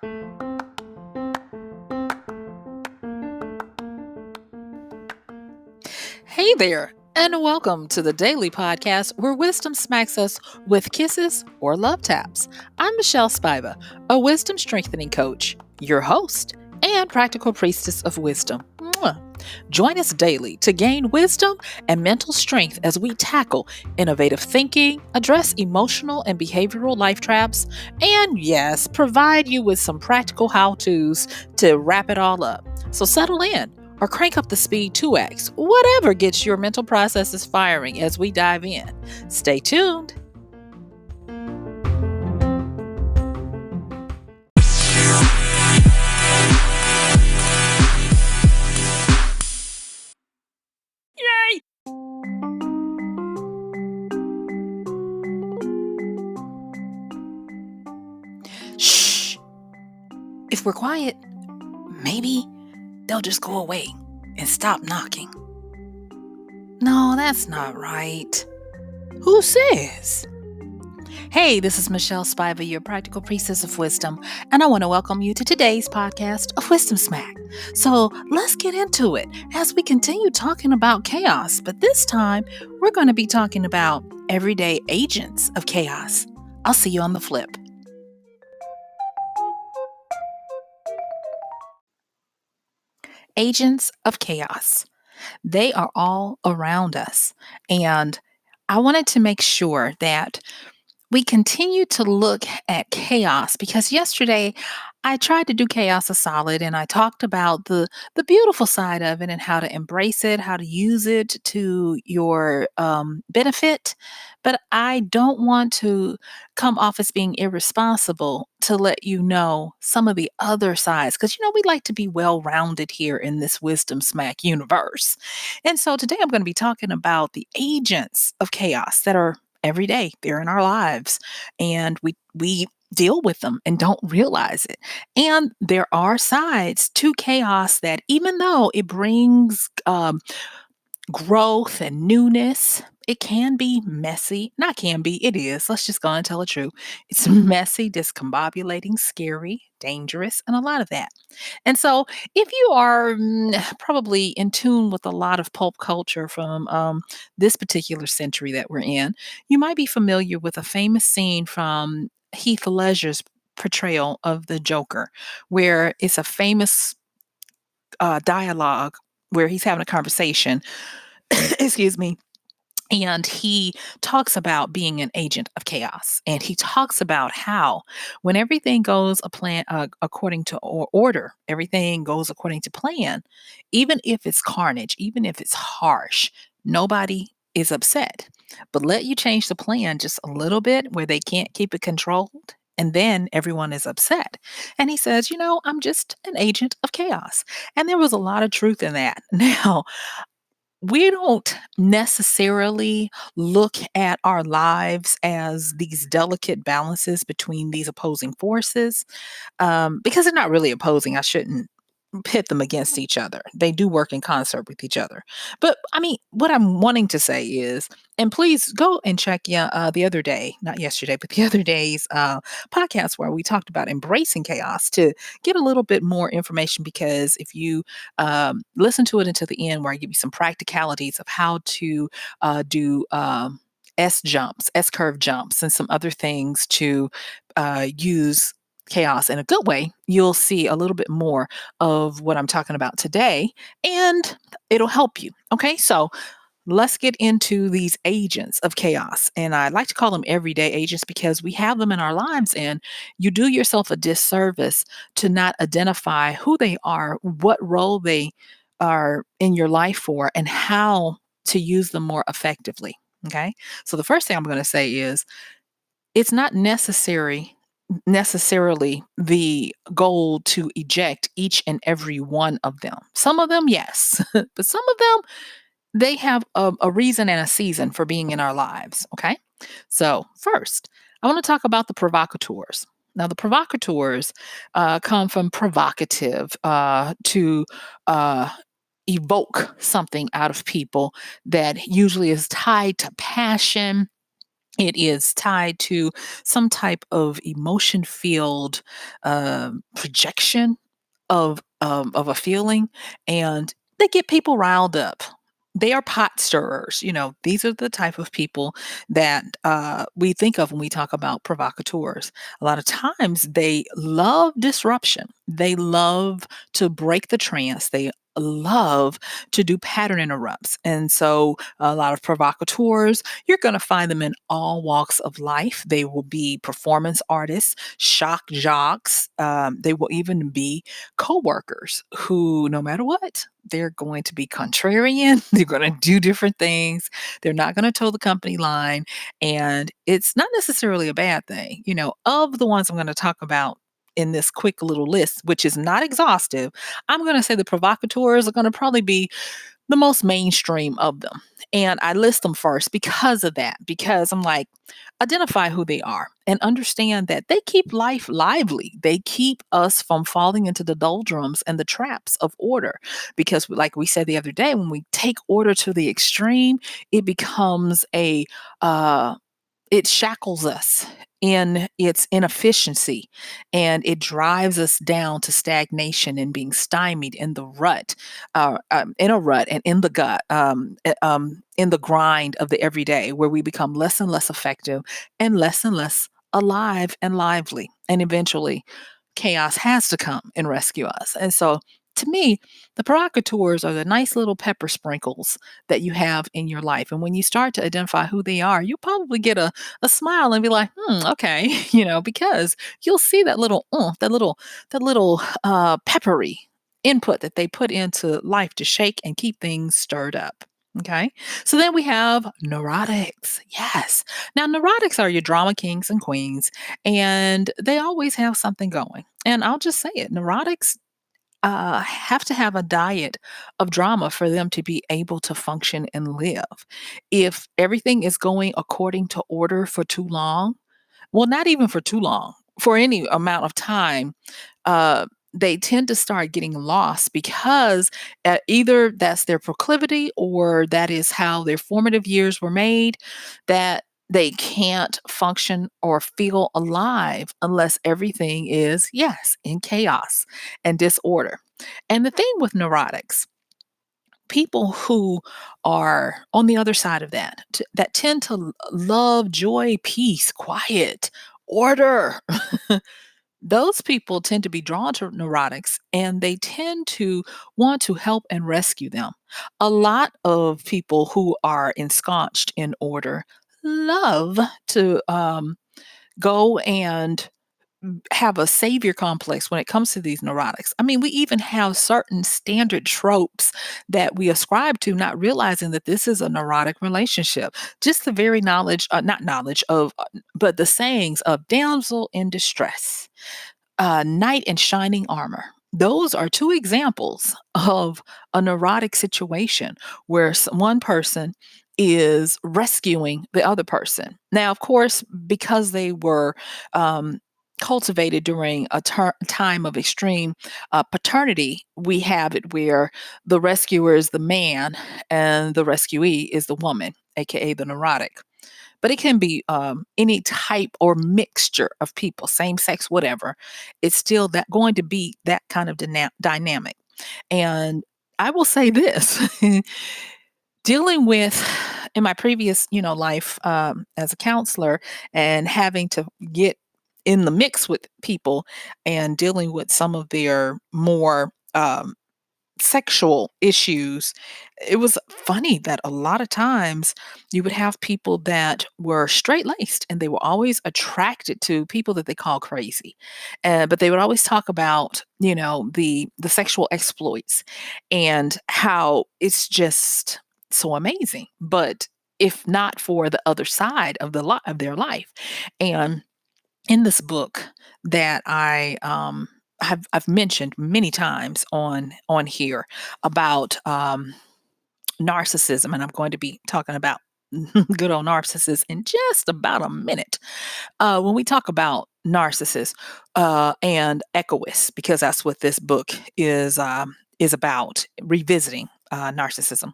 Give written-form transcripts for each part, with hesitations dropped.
Hey there, and welcome to the daily podcast where wisdom smacks us with kisses or love taps. I'm MichelleSpiva, a wisdom strengthening coach, your host, and practical priestess of wisdom. Mwah. Join us daily to gain wisdom and mental strength as we tackle innovative thinking, address emotional and behavioral life traps, and yes, provide you with some practical how to's to wrap it all up. So settle in or crank up the speed 2x, whatever gets your mental processes firing as we dive in. Stay tuned. Yay! Shh. If we're quiet, maybe they'll just go away and stop knocking. No, that's not right. Who says? Hey, this is MichelleSpiva, your practical priestess of wisdom, and I want to welcome you to today's podcast of Wisdom Smack. So let's get into it as we continue talking about chaos, but this time we're going to be talking about everyday agents of chaos. I'll see you on the flip. Agents of chaos. They are all around us, and I wanted to make sure that we continue to look at chaos because yesterday I tried to do chaos a solid and I talked about the beautiful side of it and how to embrace it, how to use it to your benefit. But I don't want to come off as being irresponsible to let you know some of the other sides because we like to be well rounded here in this Wisdom Smack universe. And so today I'm going to be talking about the agents of chaos that are every day. They're in our lives and we deal with them and don't realize it. And there are sides to chaos that even though it brings growth and newness, it can be messy. Not can be, it is. Let's just go and tell the truth. It's messy, discombobulating, scary, dangerous, and a lot of that. And so, if you are probably in tune with a lot of pulp culture from this particular century that we're in, you might be familiar with a famous scene from Heath Ledger's portrayal of the Joker, where it's a famous dialogue where he's having a conversation, excuse me, and he talks about being an agent of chaos. And he talks about how when everything goes according to order, everything goes according to plan, even if it's carnage, even if it's harsh, nobody is upset. But let you change the plan just a little bit where they can't keep it controlled. And then everyone is upset. And he says, I'm just an agent of chaos. And there was a lot of truth in that. Now, we don't necessarily look at our lives as these delicate balances between these opposing forces because they're not really opposing. I shouldn't pit them against each other. They do work in concert with each other. But I mean, what I'm wanting to say is, and please go and check the other day, not yesterday, but the other day's podcast where we talked about embracing chaos to get a little bit more information. Because if you listen to it until the end, where I give you some practicalities of how to do S curve jumps, and some other things to use chaos in a good way, you'll see a little bit more of what I'm talking about today, and it'll help you. Okay, so let's get into these agents of chaos. And I like to call them everyday agents because we have them in our lives, and you do yourself a disservice to not identify who they are, what role they are in your life for, and how to use them more effectively. Okay, so the first thing I'm going to say is it's not necessarily the goal to eject each and every one of them. Some of them, yes, but some of them, they have a reason and a season for being in our lives. Okay. So, first, I want to talk about the provocateurs. Now, the provocateurs come from provocative to evoke something out of people that usually is tied to passion It is tied to some type of emotion field projection of a feeling, and they get people riled up. They are pot stirrers. These are the type of people that we think of when we talk about provocateurs. A lot of times they love disruption. They love to break the trance. They love to do pattern interrupts. And so a lot of provocateurs, you're going to find them in all walks of life. They will be performance artists, shock jocks. They will even be coworkers who, no matter what, they're going to be contrarian. They're going to do different things. They're not going to toe the company line. And it's not necessarily a bad thing. Of the ones I'm going to talk about in this quick little list, which is not exhaustive, I'm going to say the provocateurs are going to probably be the most mainstream of them. And I list them first because of that, because I'm like, identify who they are and understand that they keep life lively. They keep us from falling into the doldrums and the traps of order. Because, like we said the other day, when we take order to the extreme, it becomes it shackles us in its inefficiency, and it drives us down to stagnation and being stymied in the rut, in a rut and in the gut, in the grind of the everyday, where we become less and less effective and less alive and lively. And eventually, chaos has to come and rescue us. And so, to me, the provocateurs are the nice little pepper sprinkles that you have in your life. And when you start to identify who they are, you'll probably get a smile and be like, okay, because you'll see that little, peppery input that they put into life to shake and keep things stirred up. Okay. So then we have neurotics. Yes. Now, neurotics are your drama kings and queens, and they always have something going. And I'll just say it, neurotics have to have a diet of drama for them to be able to function and live. If everything is going according to order for too long, well, not even for too long, for any amount of time, they tend to start getting lost because either that's their proclivity or that is how their formative years were made, that they can't function or feel alive unless everything is, yes, in chaos and disorder. And the thing with neurotics, people who are on the other side of that, that tend to love joy, peace, quiet, order. Those people tend to be drawn to neurotics, and they tend to want to help and rescue them. A lot of people who are ensconced in order love to go and have a savior complex when it comes to these neurotics. I mean, we even have certain standard tropes that we ascribe to, not realizing that this is a neurotic relationship. Just the very knowledge, not knowledge of, but the sayings of damsel in distress, knight in shining armor. Those are two examples of a neurotic situation where one person is rescuing the other person. Now, of course, because they were cultivated during a time of extreme paternity, we have it where the rescuer is the man and the rescuee is the woman, aka the neurotic. But it can be any type or mixture of people, same sex, whatever. It's still that going to be that kind of dynamic. And I will say this: dealing with in my previous, life as a counselor and having to get in the mix with people and dealing with some of their more sexual issues, it was funny that a lot of times you would have people that were straight laced and they were always attracted to people that they call crazy. But they would always talk about, the sexual exploits and how it's just so amazing. But if not for the other side of of their life. And in this book that I've mentioned many times on here about narcissism, and I'm going to be talking about good old narcissists in just about a minute. When we talk about narcissists and egoists, because that's what this book is about, revisiting narcissism.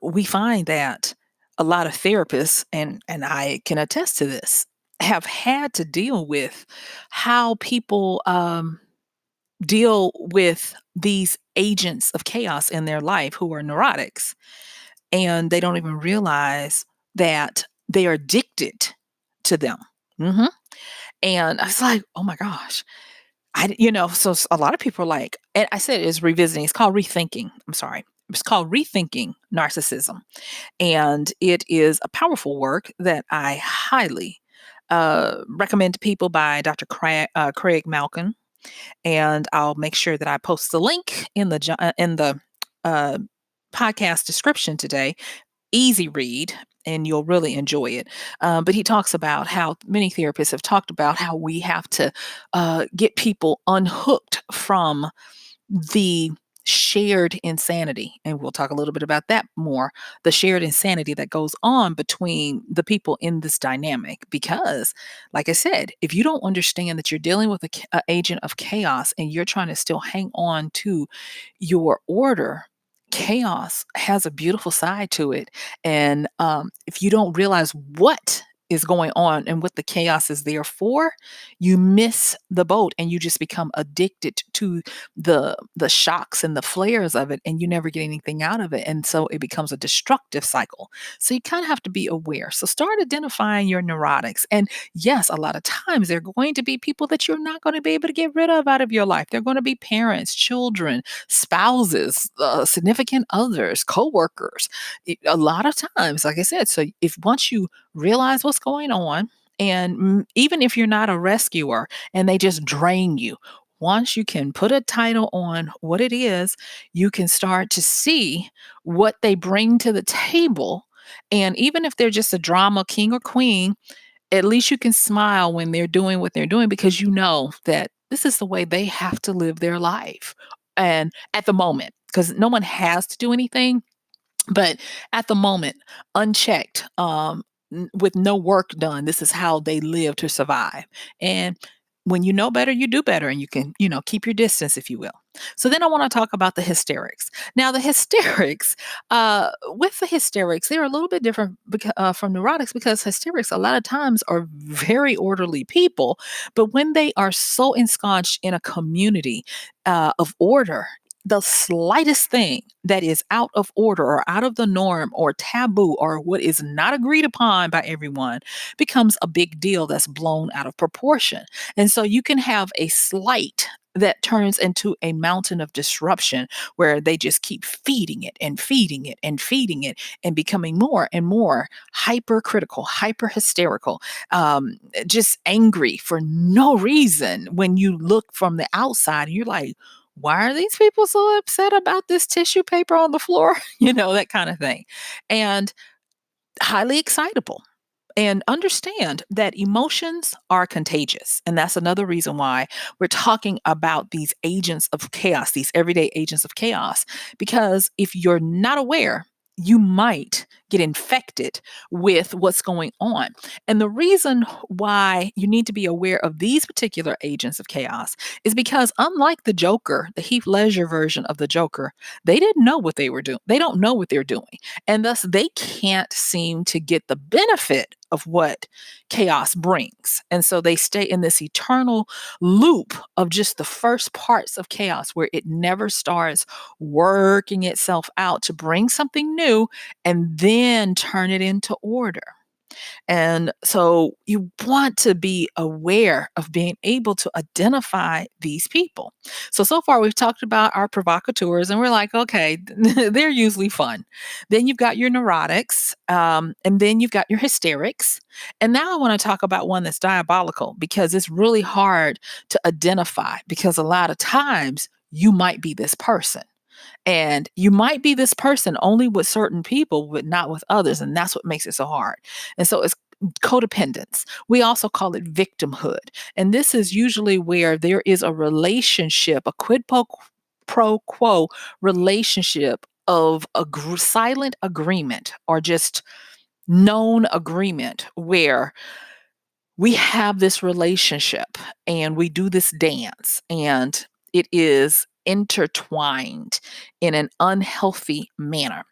We find that. a lot of therapists, and I can attest to this, have had to deal with how people deal with these agents of chaos in their life who are neurotics, and they don't even realize that they are addicted to them. Mhm. And I was like, "Oh my gosh." A lot of people are like, and I said it's revisiting. It's called rethinking. I'm sorry. It's called rethinking narcissism, and it is a powerful work that I highly recommend to people by Dr. Craig Malkin, and I'll make sure that I post the link in the uh, podcast description today. Easy read, and you'll really enjoy it. But he talks about how many therapists have talked about how we have to get people unhooked from the shared insanity. And we'll talk a little bit about that more, the shared insanity that goes on between the people in this dynamic. Because, like I said, if you don't understand that you're dealing with a agent of chaos and you're trying to still hang on to your order, chaos has a beautiful side to it. And if you don't realize what is going on and what the chaos is there for, you miss the boat and you just become addicted to the shocks and the flares of it, and you never get anything out of it, and so it becomes a destructive cycle. So you kind of have to be aware. So start identifying your neurotics. And yes, a lot of times they're going to be people that you're not going to be able to get rid of out of your life. They're going to be parents, children, spouses, significant others, coworkers. A lot of times, like I said, so if once you realize what's going on, and even if you're not a rescuer and they just drain you, once you can put a title on what it is, you can start to see what they bring to the table. And even if they're just a drama king or queen, at least you can smile when they're doing what they're doing, because you know that this is the way they have to live their life. And at the moment, because no one has to do anything, but at the moment, unchecked, with no work done, this is how they live to survive. And when you know better, you do better, and you can, keep your distance, if you will. So then I want to talk about the hysterics. Now, the hysterics, with the hysterics, they're a little bit different from neurotics, because hysterics a lot of times are very orderly people, but when they are so ensconced in a community of order, the slightest thing that is out of order or out of the norm or taboo or what is not agreed upon by everyone becomes a big deal that's blown out of proportion. And so you can have a slight that turns into a mountain of disruption, where they just keep feeding it and feeding it and feeding it and becoming more and more hypercritical, hyper hysterical, just angry for no reason. When you look from the outside, you're like, why are these people so upset about this tissue paper on the floor? That kind of thing. And highly excitable. And understand that emotions are contagious. And that's another reason why we're talking about these agents of chaos, these everyday agents of chaos. Because if you're not aware, you might get infected with what's going on. And the reason why you need to be aware of these particular agents of chaos is because, unlike the Joker, the Heath Ledger version of the Joker, they didn't know what they were doing. They don't know what they're doing. And thus, they can't seem to get the benefit of what chaos brings. And so they stay in this eternal loop of just the first parts of chaos, where it never starts working itself out to bring something new and then turn it into order. And so you want to be aware of being able to identify these people. So far we've talked about our provocateurs, and we're like, okay, they're usually fun. Then you've got your neurotics, and then you've got your hysterics. And now I want to talk about one that's diabolical, because it's really hard to identify, because a lot of times you might be this person. And you might be this person only with certain people, but not with others. And that's what makes it so hard. And so it's codependence. We also call it victimhood. And this is usually where there is a relationship, a pro quo relationship of a silent agreement, or just known agreement, where we have this relationship and we do this dance, and it is intertwined in an unhealthy manner.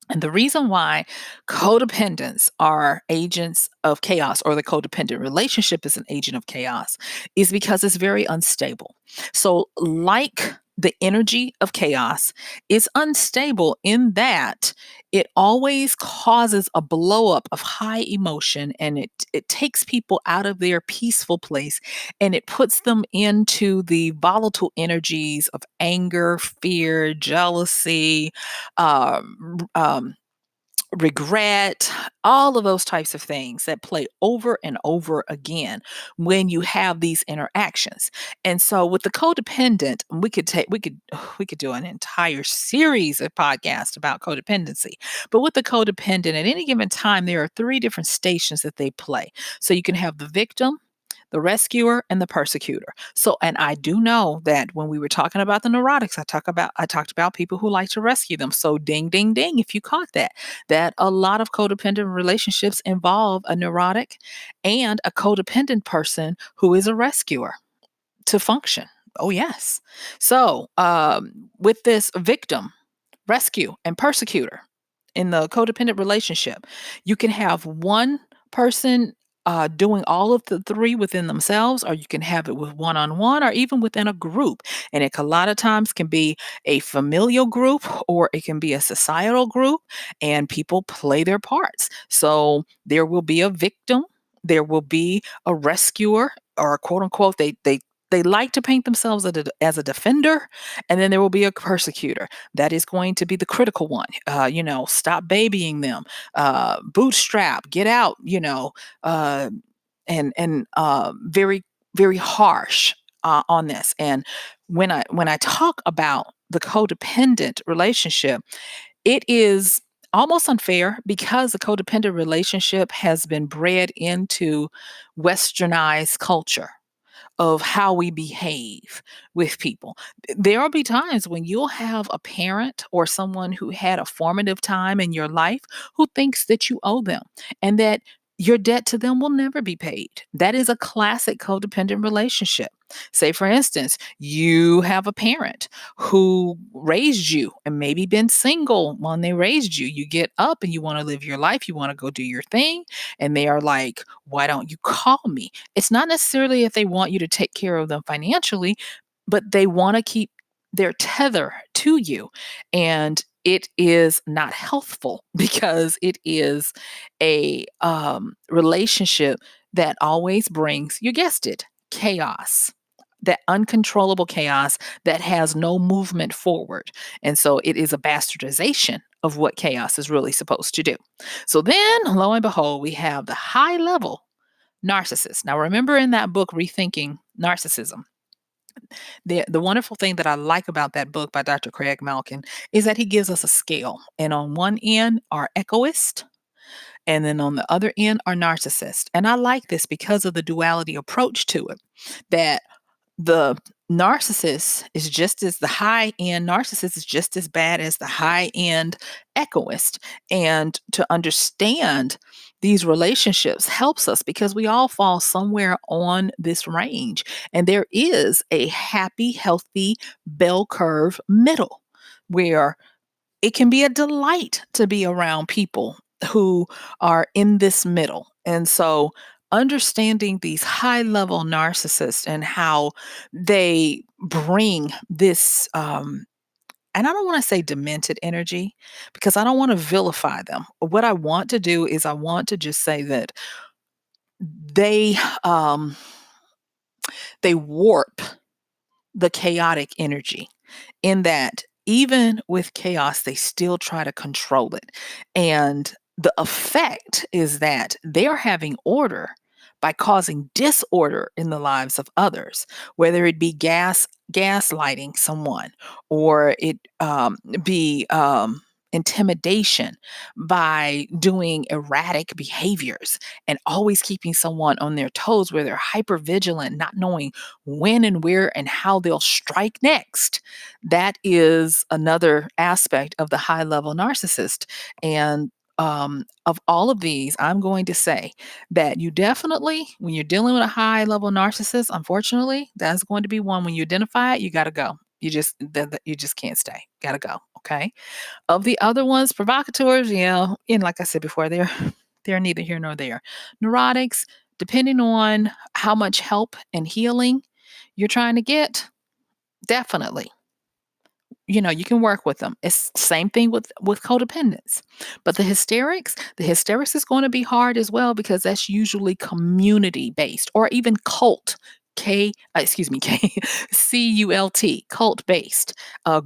And the reason why codependents are agents of chaos, or the codependent relationship is an agent of chaos, is because it's very unstable. So, like the energy of chaos is unstable in that it always causes a blow up of high emotion, and it takes people out of their peaceful place, and it puts them into the volatile energies of anger, fear, jealousy, regret, all of those types of things that play over and over again when you have these interactions. And so with the codependent, we could do an entire series of podcasts about codependency. But with the codependent, at any given time, there are three different stations that they play. So you can have the victim, the rescuer, and the persecutor. So, and I do know that when we were talking about the neurotics, I talked about people who like to rescue them. So ding ding ding, if you caught that a lot of codependent relationships involve a neurotic and a codependent person who is a rescuer to function. Oh yes. So with this victim, rescue, and persecutor in the codependent relationship, you can have one person doing all of the three within themselves, or you can have it with one on one, or even within a group. And it a lot of times can be a familial group, or it can be a societal group, and people play their parts. So there will be a victim, there will be a rescuer, or quote unquote, they like to paint themselves as a defender, and then there will be a persecutor that is going to be the critical one. Stop babying them, bootstrap, get out, uh, and very very harsh on this. And when I talk about the codependent relationship, it is almost unfair because the codependent relationship has been bred into westernized culture of how we behave with people. There will be times when you'll have a parent or someone who had a formative time in your life who thinks that you owe them and that your debt to them will never be paid. That is a classic codependent relationship. Say, for instance, you have a parent who raised you and maybe been single when they raised you. You get up and you want to live your life, you want to go do your thing, and they are like, why don't you call me? It's not necessarily if they want you to take care of them financially, but they want to keep their tether to you. And it is not healthful because it is a relationship that always brings, you guessed it, chaos. That uncontrollable chaos that has no movement forward. And so it is a bastardization of what chaos is really supposed to do. So then, lo and behold, we have the high level narcissist. Now, remember in that book, Rethinking Narcissism, the wonderful thing that I like about that book by Dr. Craig Malkin is that he gives us a scale. And on one end are egoists, and then on the other end are narcissists. And I like this because of the duality approach to it, that the the high end narcissist is just as bad as the high end egoist. And to understand these relationships helps us because we all fall somewhere on this range. And there is a happy, healthy bell curve middle where it can be a delight to be around people who are in this middle. And so understanding these high level narcissists and how they bring this and I don't want to say demented energy because I don't want to vilify them. What I want to do is I want to just say that they um they warp the chaotic energy in that even with chaos, they still try to control it. And the effect is that they are having order by causing disorder in the lives of others, whether it be gaslighting someone, or it be intimidation by doing erratic behaviors and always keeping someone on their toes where they're hyper vigilant, not knowing when and where and how they'll strike next. That is another aspect of the high level narcissist. And of all of these, I'm going to say that you definitely, when you're dealing with a high level narcissist, unfortunately, that's going to be one when you identify it, you got to go. You just can't stay. Got to go. Okay. Of the other ones, provocateurs, yeah, and like I said before, they're neither here nor there. Neurotics, depending on how much help and healing you're trying to get, definitely. You can work with them. It's the same thing with codependence. But the hysterics is going to be hard as well because that's usually community based or even cult. Excuse me, cult based,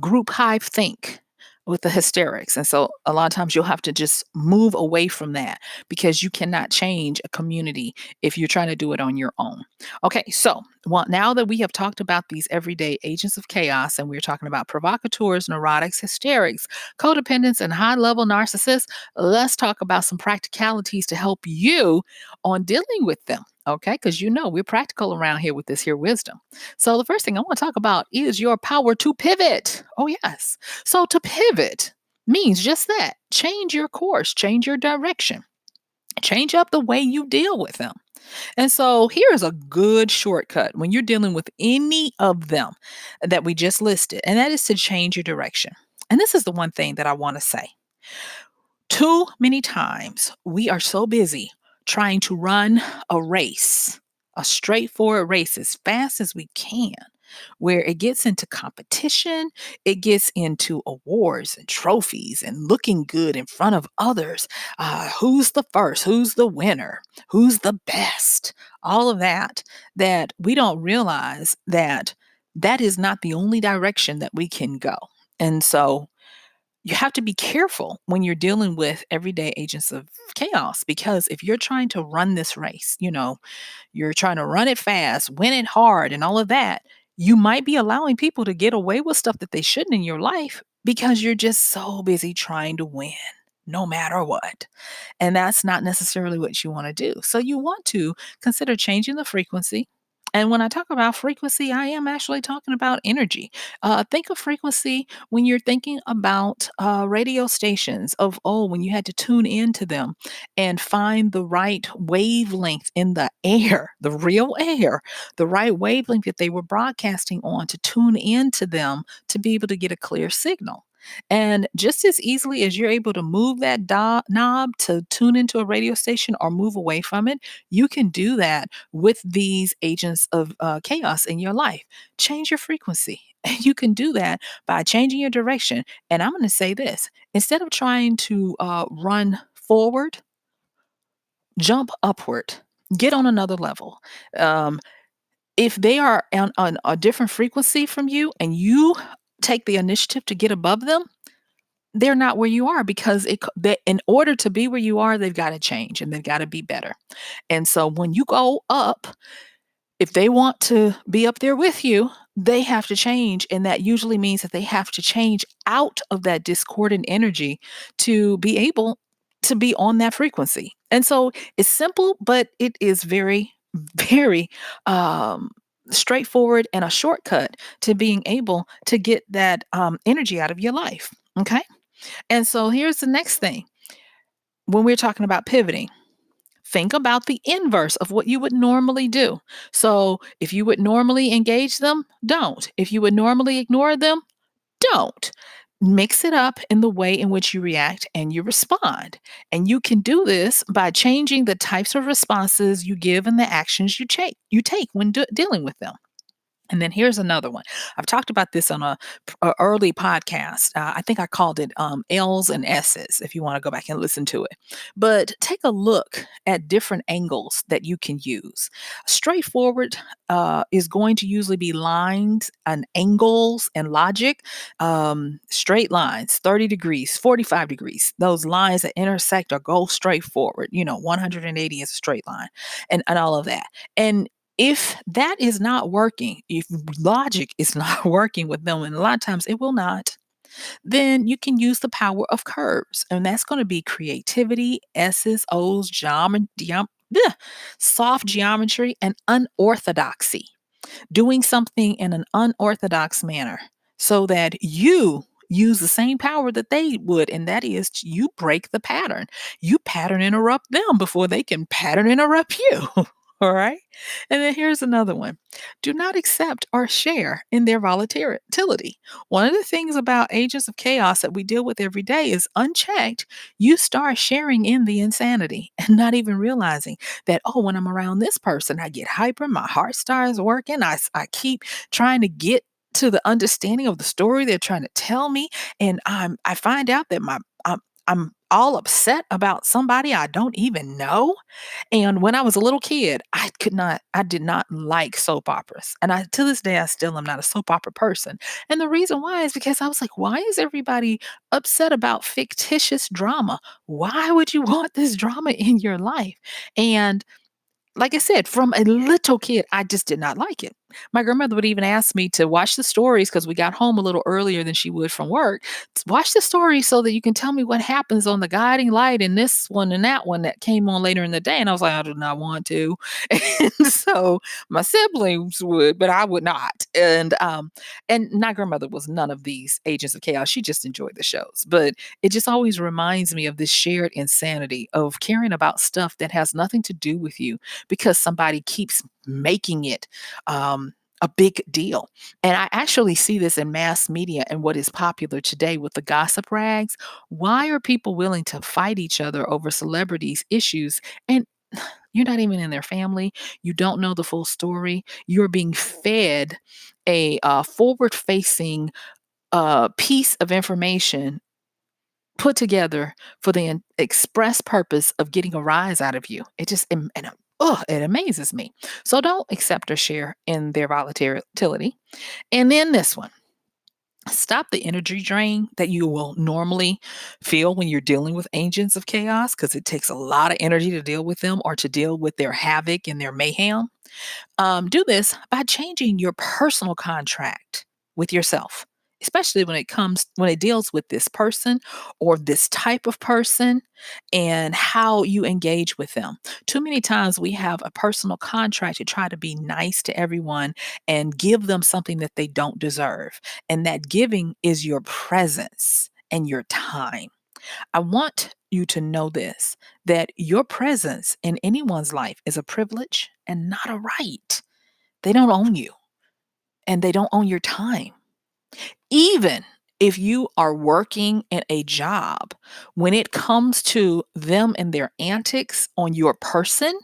group hive think with the hysterics. And so a lot of times you'll have to just move away from that because you cannot change a community if you're trying to do it on your own. Okay, so well, now that we have talked about these everyday agents of chaos and we're talking about provocateurs, neurotics, hysterics, codependents, and high level narcissists, let's talk about some practicalities to help you on dealing with them. Okay, because we're practical around here with this here wisdom. So, the first thing I want to talk about is your power to pivot. Oh, yes. So, to pivot means just that, change your course, change your direction, change up the way you deal with them. And so here's a good shortcut when you're dealing with any of them that we just listed, and that is to change your direction. And this is the one thing that I want to say. Too many times we are so busy trying to run a race, a straightforward race as fast as we can, where it gets into competition, it gets into awards and trophies and looking good in front of others. Who's the first? Who's the winner? Who's the best? All of that, that we don't realize that that is not the only direction that we can go. And so you have to be careful when you're dealing with everyday agents of chaos because if you're trying to run this race, you're trying to run it fast, win it hard, and all of that, you might be allowing people to get away with stuff that they shouldn't in your life because you're just so busy trying to win no matter what. And that's not necessarily what you want to do. So you want to consider changing the frequency. And when I talk about frequency, I am actually talking about energy. Think of frequency when you're thinking about radio stations when you had to tune into them and find the right wavelength in the air, the real air, the right wavelength that they were broadcasting on to tune into them to be able to get a clear signal. And just as easily as you're able to move that knob to tune into a radio station or move away from it, you can do that with these agents of chaos in your life. Change your frequency. And you can do that by changing your direction. And I'm going to say this instead of trying to run forward, jump upward, get on another level. Um, if they are on a different frequency from you and you take the initiative to get above them, they're not where you are because in order to be where you are, they've got to change and they've got to be better. And so when you go up, if they want to be up there with you, they have to change. And that usually means that they have to change out of that discordant energy to be able to be on that frequency. And so it's simple, but it is very, very straightforward and a shortcut to being able to get that energy out of your life. Okay. And so here's the next thing when we're talking about pivoting. Think about the inverse of what you would normally do. So, if you would normally engage them, don't. If you would normally ignore them, don't. Mix it up in the way in which you react and you respond. And you can do this by changing the types of responses you give and the actions you take when dealing with them. And then here's another one. I've talked about this on a early podcast. I think I called it L's and S's, if you want to go back and listen to it. But take a look at different angles that you can use. Straightforward is going to usually be lines and angles and logic. Straight lines, 30 degrees, 45 degrees. Those lines that intersect or go straight forward. 180 is a straight line and all of that. And if that is not working, if logic is not working with them, and a lot of times it will not, then you can use the power of curves. And that's going to be creativity, S's, O's, soft geometry, and unorthodoxy. Doing something in an unorthodox manner so that you use the same power that they would, and that is you break the pattern. You pattern interrupt them before they can pattern interrupt you. All right. And then here's another one. Do not accept or share in their volatility. One of the things about agents of chaos that we deal with every day is unchecked, you start sharing in the insanity and not even realizing that, oh, when I'm around this person, I get hyper, my heart starts working. I keep trying to get to the understanding of the story they're trying to tell me. And I find out that I'm all upset about somebody I don't even know. And when I was a little kid, I did not like soap operas. And to this day, I still am not a soap opera person. And the reason why is because I was like, why is everybody upset about fictitious drama? Why would you want this drama in your life? And like I said, from a little kid, I just did not like it. My grandmother would even ask me to watch the stories because we got home a little earlier than she would from work. Watch the story so that you can tell me what happens on the guiding light in this one and that one that came on later in the day. And I was like, I do not want to. And so my siblings would, but I would not. And my grandmother was none of these agents of chaos. She just enjoyed the shows. But it just always reminds me of this shared insanity of caring about stuff that has nothing to do with you because somebody keeps making it a big deal. And I actually see this in mass media and what is popular today with the gossip rags. Why are people willing to fight each other over celebrities' issues? And you're not even in their family. You don't know the full story. You're being fed a forward facing piece of information put together for the express purpose of getting a rise out of you. It just it amazes me. So don't accept or share in their volatility. And then this one. Stop the energy drain that you will normally feel when you're dealing with agents of chaos because it takes a lot of energy to deal with them or to deal with their havoc and their mayhem. Do this by changing your personal contract with yourself, especially when it deals with this person or this type of person and how you engage with them. Too many times we have a personal contract to try to be nice to everyone and give them something that they don't deserve. And that giving is your presence and your time. I want you to know this, that your presence in anyone's life is a privilege and not a right. They don't own you and they don't own your time. Even if you are working in a job, when it comes to them and their antics on your person,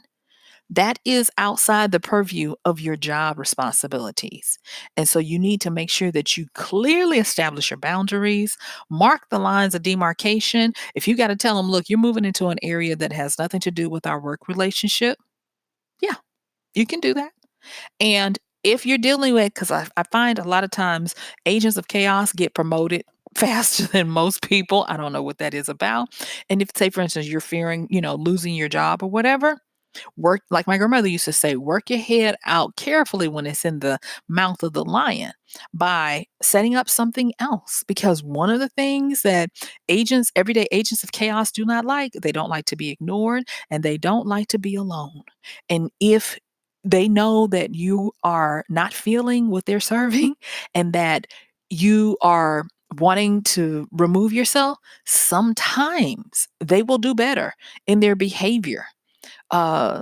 that is outside the purview of your job responsibilities. And so you need to make sure that you clearly establish your boundaries, mark the lines of demarcation. If you got to tell them, look, you're moving into an area that has nothing to do with our work relationship, yeah, you can do that. And if you're dealing with, because I find a lot of times agents of chaos get promoted faster than most people. I don't know what that is about. And if, say, for instance, you're fearing, losing your job or whatever, work, like my grandmother used to say, work your head out carefully when it's in the mouth of the lion by setting up something else. Because one of the things that everyday agents of chaos do not like, they don't like to be ignored and they don't like to be alone. And if they know that you are not feeling what they're serving and that you are wanting to remove yourself, sometimes they will do better in their behavior uh,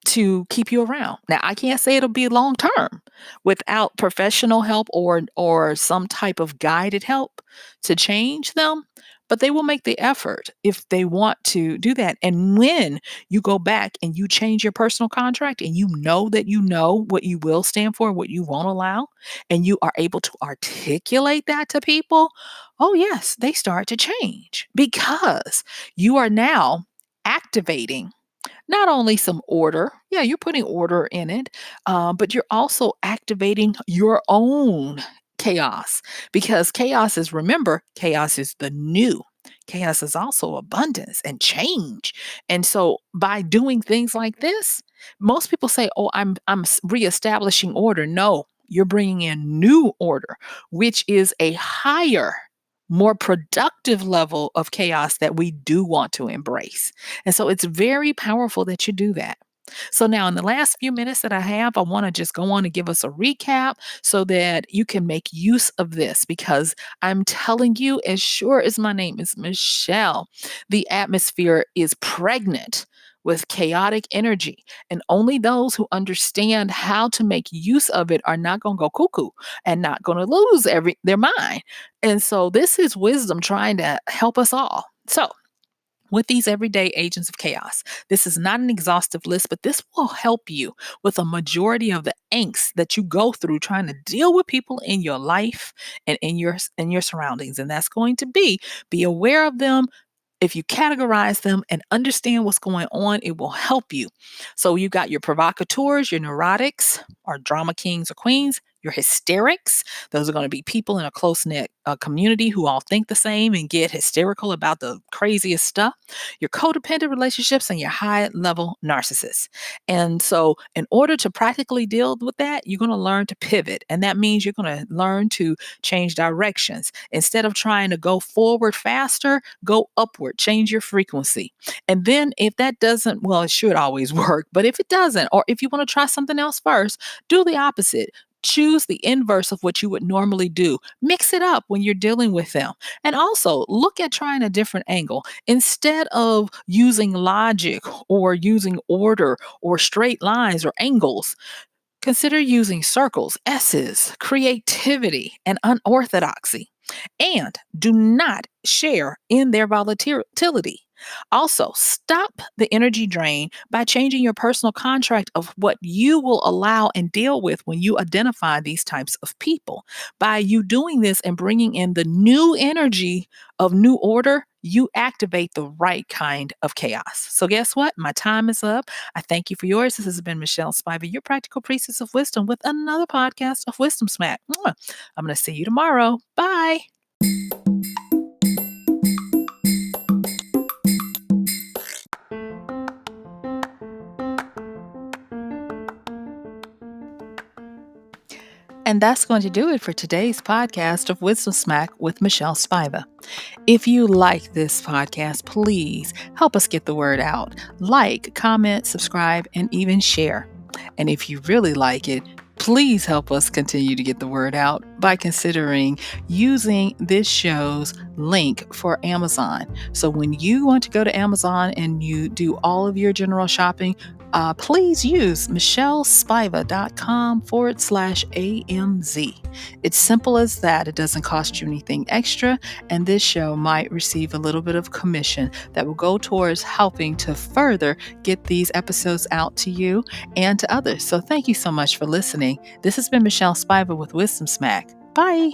to keep you around. Now, I can't say it'll be long term without professional help or some type of guided help to change them, but they will make the effort if they want to do that. And when you go back and you change your personal contract and you know that you know what you will stand for, what you won't allow, and you are able to articulate that to people, oh yes, they start to change because you are now activating not only some order, yeah, you're putting order in it, but you're also activating your own chaos because remember, chaos is the new. Chaos is also abundance and change. And so by doing things like this, most people say, "Oh, I'm reestablishing order." No, you're bringing in new order, which is a higher, more productive level of chaos that we do want to embrace. And so it's very powerful that you do that. So now in the last few minutes that I have, I want to just go on and give us a recap so that you can make use of this because I'm telling you, as sure as my name is Michelle, the atmosphere is pregnant with chaotic energy. And only those who understand how to make use of it are not going to go cuckoo and not going to lose their mind. And so this is wisdom trying to help us all. So, with these everyday agents of chaos, this is not an exhaustive list, but this will help you with a majority of the angst that you go through trying to deal with people in your life and in your surroundings. And that's going to be aware of them. If you categorize them and understand what's going on, it will help you. So you've got your provocateurs, your neurotics, or drama kings or queens, your hysterics. Those are going to be people in a close knit community who all think the same and get hysterical about the craziest stuff. Your codependent relationships and your high level narcissists. And so, in order to practically deal with that, you're going to learn to pivot. And that means you're going to learn to change directions. Instead of trying to go forward faster, go upward, change your frequency. And then if that doesn't, well, it should always work, but if it doesn't, or if you want to try something else first, do the opposite. Choose the inverse of what you would normally do. Mix it up when you're dealing with them. And also look at trying a different angle. Instead of using logic or using order or straight lines or angles, consider using circles, S's, creativity, and unorthodoxy. And do not share in their volatility. Also, stop the energy drain by changing your personal contract of what you will allow and deal with when you identify these types of people. By you doing this and bringing in the new energy of new order, you activate the right kind of chaos. So, guess what? My time is up. I thank you for yours. This has been MichelleSpiva, your practical priestess of wisdom, with another podcast of Wisdom Smack. Mwah. I'm going to see you tomorrow. Bye. And that's going to do it for today's podcast of Wisdom Smack with MichelleSpiva. If you like this podcast, please help us get the word out. Like, comment, subscribe, and even share. And if you really like it, please help us continue to get the word out by considering using this show's link for Amazon. So when you want to go to Amazon and you do all of your general shopping, please use MichelleSpiva.com/AMZ. It's simple as that. It doesn't cost you anything extra, and this show might receive a little bit of commission that will go towards helping to further get these episodes out to you and to others. So thank you so much for listening. This has been MichelleSpiva with Wisdom Smack. Bye.